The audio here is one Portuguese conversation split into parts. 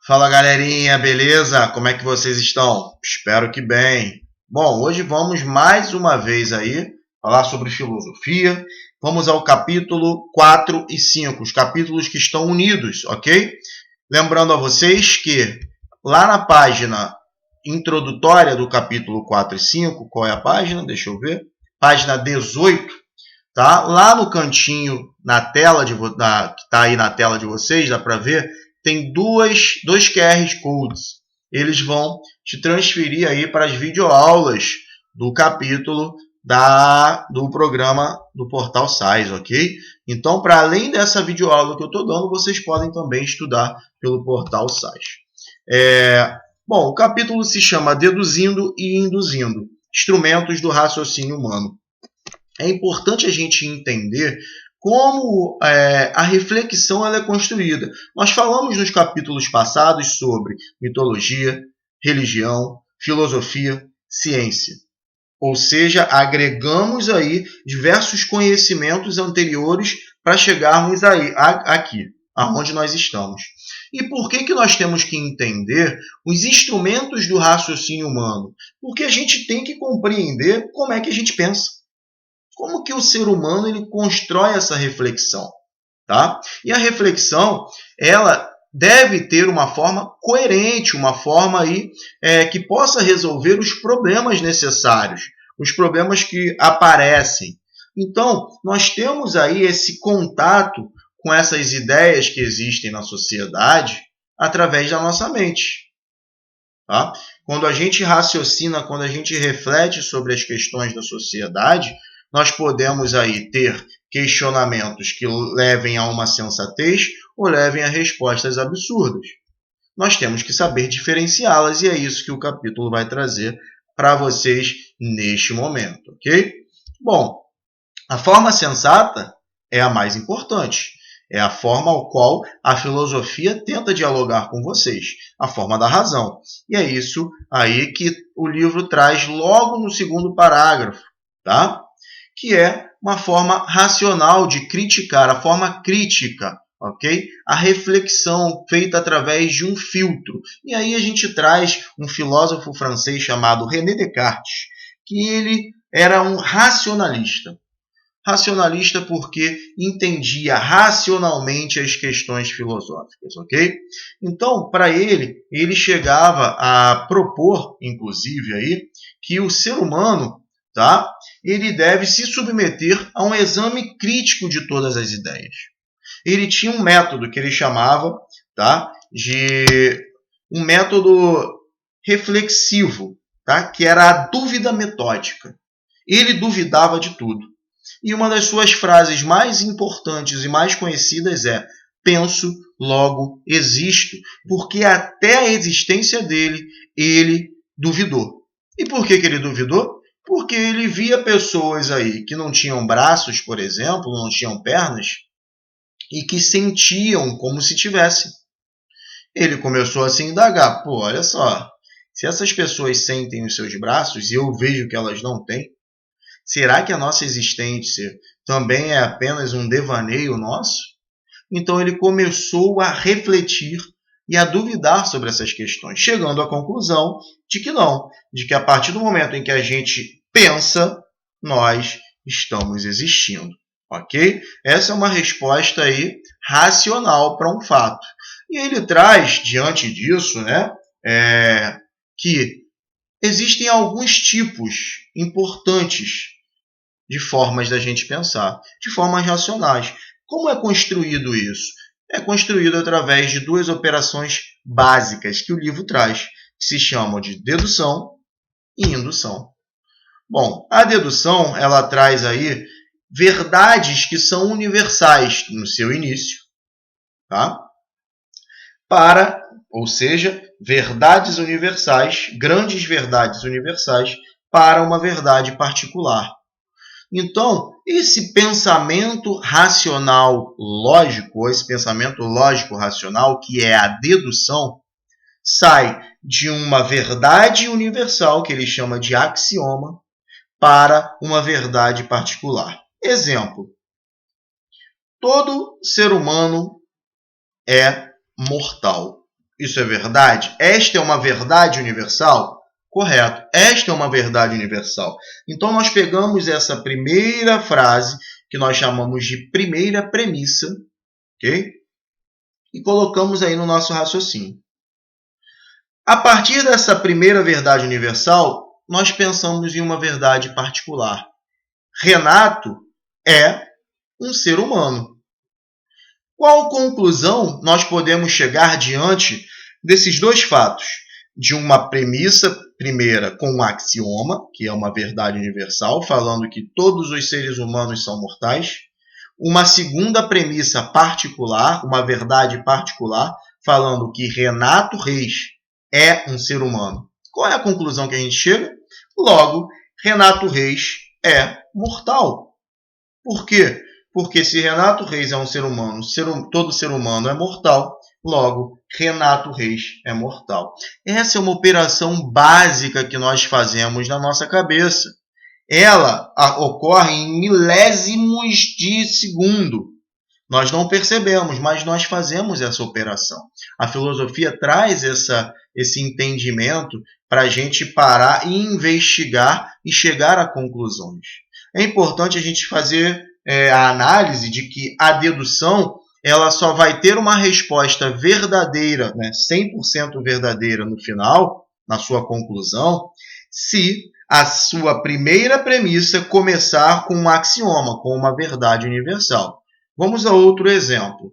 Fala galerinha, beleza? Como é que vocês estão? Espero que bem. Bom, hoje vamos mais uma vez aí falar sobre filosofia. Vamos ao capítulo 4 e 5, os capítulos que estão unidos, ok? Lembrando a vocês que lá na página introdutória do capítulo 4 e 5, qual é a página? Deixa eu ver. Página 18, tá? Lá no cantinho, na tela que está aí na tela de vocês, dá para ver, tem dois QR Codes. Eles vão te transferir aí para as videoaulas do capítulo do programa do Portal SAIS, ok? Então, para além dessa videoaula que eu estou dando, vocês podem também estudar pelo Portal SAIS. Bom, o capítulo se chama Deduzindo e Induzindo, Instrumentos do Raciocínio Humano. É importante a gente entender como a reflexão ela é construída. Nós falamos nos capítulos passados sobre mitologia, religião, filosofia, ciência. Ou seja, agregamos aí diversos conhecimentos anteriores para chegarmos aqui, aonde nós estamos. E por que nós temos que entender os instrumentos do raciocínio humano? Porque a gente tem que compreender como é que a gente pensa. Como que o ser humano ele constrói essa reflexão, tá? E a reflexão, ela deve ter uma forma coerente, uma forma aí, que possa resolver os problemas necessários, os problemas que aparecem. Então, nós temos aí esse contato com essas ideias que existem na sociedade através da nossa mente. Tá? Quando a gente raciocina, quando a gente reflete sobre as questões da sociedade, nós podemos aí ter questionamentos que levem a uma sensatez ou levem a respostas absurdas. Nós temos que saber diferenciá-las e é isso que o capítulo vai trazer para vocês neste momento, ok? Bom, a forma sensata é a mais importante. É a forma ao qual a filosofia tenta dialogar com vocês, a forma da razão. E é isso aí que o livro traz logo no segundo parágrafo, tá? Que é uma forma racional de criticar, a forma crítica, ok? A reflexão feita através de um filtro. E aí a gente traz um filósofo francês chamado René Descartes, que ele era um racionalista. Racionalista porque entendia racionalmente as questões filosóficas, ok? Então, para ele chegava a propor, inclusive, aí, que o ser humano, tá? Ele deve se submeter a um exame crítico de todas as ideias. Ele tinha um método que ele chamava, tá? De um método reflexivo, tá? Que era a dúvida metódica. Ele duvidava de tudo. E uma das suas frases mais importantes e mais conhecidas é: penso, logo existo, porque até a existência dele, ele duvidou. E por que ele duvidou? Porque ele via pessoas aí que não tinham braços, por exemplo, não tinham pernas, e que sentiam como se tivessem. Ele começou a se indagar: pô, olha só, se essas pessoas sentem os seus braços e eu vejo que elas não têm, será que a nossa existência também é apenas um devaneio nosso? Então ele começou a refletir e a duvidar sobre essas questões, chegando à conclusão de que não, de que a partir do momento em que a gente pensa, nós estamos existindo, ok? Essa é uma resposta aí racional para um fato. E ele traz, diante disso, né, que existem alguns tipos importantes de formas da gente pensar, de formas racionais. Como é construído isso? É construído através de duas operações básicas que o livro traz, que se chamam de dedução e indução. Bom, a dedução ela traz aí verdades que são universais no seu início, tá? Ou seja, verdades universais, grandes verdades universais para uma verdade particular. Então, esse pensamento racional lógico, esse pensamento lógico racional, que é a dedução, sai de uma verdade universal, que ele chama de axioma, para uma verdade particular. Exemplo: todo ser humano é mortal. Isso é verdade? Esta é uma verdade universal? Correto. Esta é uma verdade universal. Então, nós pegamos essa primeira frase, que nós chamamos de primeira premissa, ok? E colocamos aí no nosso raciocínio. A partir dessa primeira verdade universal, nós pensamos em uma verdade particular. Renato é um ser humano. Qual conclusão nós podemos chegar diante desses dois fatos? De uma premissa primeira com um axioma, que é uma verdade universal, falando que todos os seres humanos são mortais. Uma segunda premissa particular, uma verdade particular, falando que Renato Reis é um ser humano. Qual é a conclusão que a gente chega? Logo, Renato Reis é mortal. Por quê? Porque se Renato Reis é um ser humano, todo ser humano é mortal, logo, Renato Reis é mortal. Essa é uma operação básica que nós fazemos na nossa cabeça. Ela ocorre em milésimos de segundo. Nós não percebemos, mas nós fazemos essa operação. A filosofia traz esse entendimento para a gente parar e investigar e chegar a conclusões. É importante a gente fazer a análise de que a dedução ela só vai ter uma resposta verdadeira, 100% verdadeira no final, na sua conclusão, se a sua primeira premissa começar com um axioma, com uma verdade universal. Vamos a outro exemplo.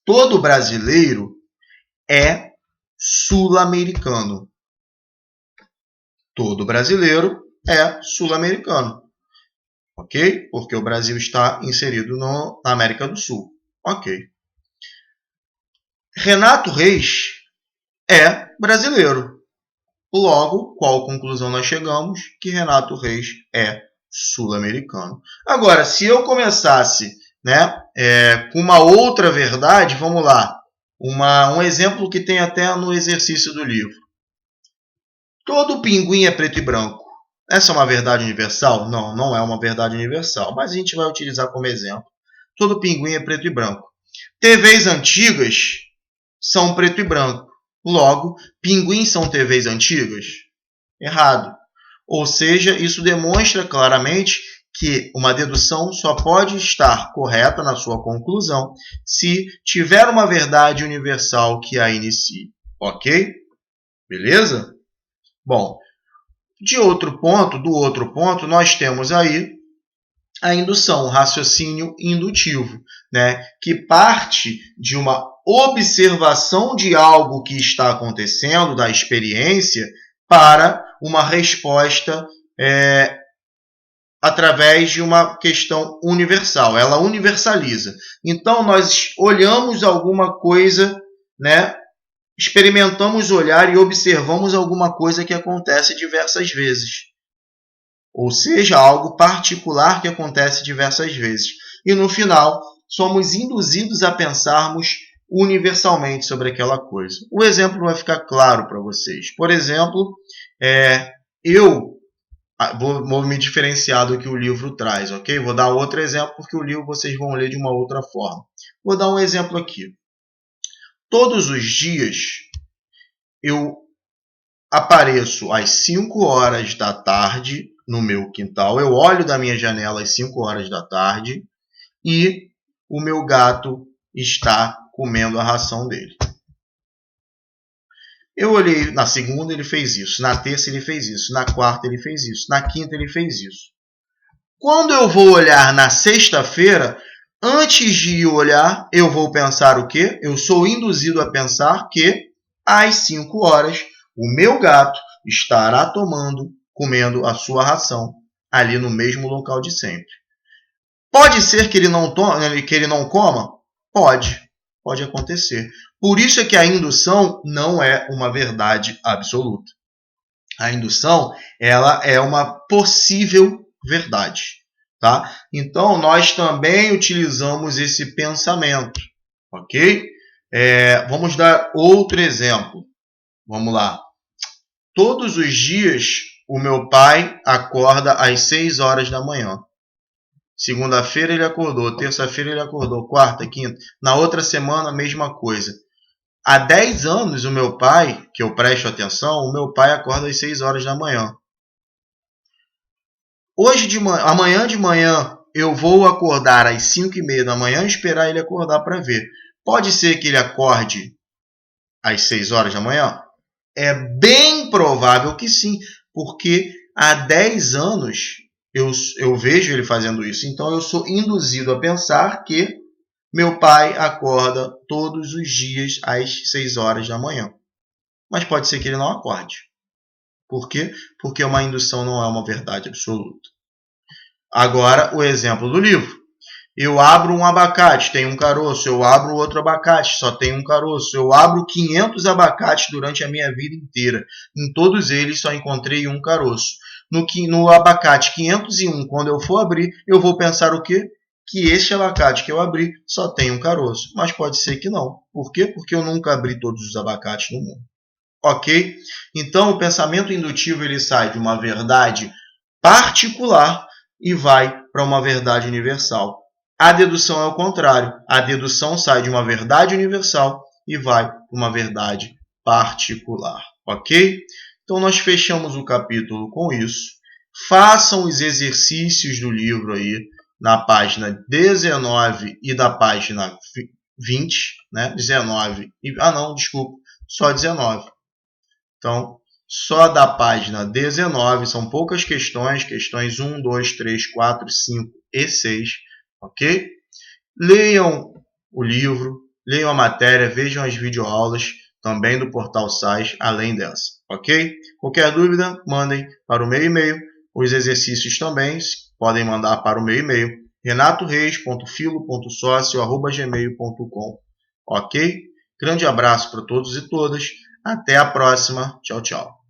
Todo brasileiro é sul-americano. Todo brasileiro é sul-americano. Ok? Porque o Brasil está inserido na América do Sul. Ok. Renato Reis é brasileiro. Logo, qual conclusão nós chegamos? Que Renato Reis é sul-americano. Agora, se eu começasse com uma outra verdade, vamos lá. Um exemplo que tem até no exercício do livro. Todo pinguim é preto e branco. Essa é uma verdade universal? Não, não é uma verdade universal, mas a gente vai utilizar como exemplo. Todo pinguim é preto e branco. TVs antigas são preto e branco. Logo, pinguins são TVs antigas? Errado. Ou seja, isso demonstra claramente que uma dedução só pode estar correta na sua conclusão se tiver uma verdade universal que a inicie. Ok? Beleza? Bom, do outro ponto, nós temos aí a indução, o raciocínio indutivo, que parte de uma observação de algo que está acontecendo, da experiência, para uma resposta através de uma questão universal. Ela universaliza. Então, nós olhamos alguma coisa, experimentamos olhar e observamos alguma coisa que acontece diversas vezes. Ou seja, algo particular que acontece diversas vezes. E no final, somos induzidos a pensarmos universalmente sobre aquela coisa. O exemplo vai ficar claro para vocês. Por exemplo, eu vou me diferenciar do que o livro traz, ok? Vou dar outro exemplo porque o livro vocês vão ler de uma outra forma. Vou dar um exemplo aqui. Todos os dias eu apareço às 5 horas da tarde no meu quintal. Eu olho da minha janela às 5 horas da tarde e o meu gato está comendo a ração dele. Eu olhei na segunda, ele fez isso. Na terça, ele fez isso. Na quarta, ele fez isso. Na quinta, ele fez isso. Quando eu vou olhar na sexta-feira, antes de olhar, eu vou pensar o quê? Eu sou induzido a pensar que às 5 horas o meu gato estará comendo a sua ração ali no mesmo local de sempre. Pode ser que ele não coma? Pode acontecer. Por isso é que a indução não é uma verdade absoluta. A indução ela é uma possível verdade. Tá? Então, nós também utilizamos esse pensamento. Ok? Vamos dar outro exemplo. Vamos lá. Todos os dias, o meu pai acorda às 6 horas da manhã. Segunda-feira ele acordou, terça-feira ele acordou, quarta, quinta. Na outra semana, a mesma coisa. Há 10 anos, o meu pai, que eu presto atenção, o meu pai acorda às 6 horas da manhã. Amanhã de manhã, eu vou acordar às 5h30 da manhã e esperar ele acordar para ver. Pode ser que ele acorde às 6 horas da manhã? É bem provável que sim, porque há 10 anos eu vejo ele fazendo isso. Então eu sou induzido a pensar que meu pai acorda todos os dias às 6 horas da manhã. Mas pode ser que ele não acorde. Por quê? Porque uma indução não é uma verdade absoluta. Agora, o exemplo do livro. Eu abro um abacate, tem um caroço. Eu abro outro abacate, só tem um caroço. Eu abro 500 abacates durante a minha vida inteira. Em todos eles só encontrei um caroço. No abacate 501, quando eu for abrir, eu vou pensar o quê? Que este abacate que eu abri só tem um caroço. Mas pode ser que não. Por quê? Porque eu nunca abri todos os abacates no mundo. Ok? Então, o pensamento indutivo ele sai de uma verdade particular e vai para uma verdade universal. A dedução é o contrário. A dedução sai de uma verdade universal e vai para uma verdade particular. Ok? Então, nós fechamos o capítulo com isso. Façam os exercícios do livro aí na página 19 e da página 20. Né? 19. Só 19. Então, só da página 19, são poucas questões, questões 1, 2, 3, 4, 5 e 6, ok? Leiam o livro, leiam a matéria, vejam as videoaulas também do Portal SAIS, além dessa, ok? Qualquer dúvida, mandem para o meu e-mail. Os exercícios também podem mandar para o meu e-mail, renatoreis.filo.socio@gmail.com, ok? Grande abraço para todos e todas. Até a próxima. Tchau, tchau.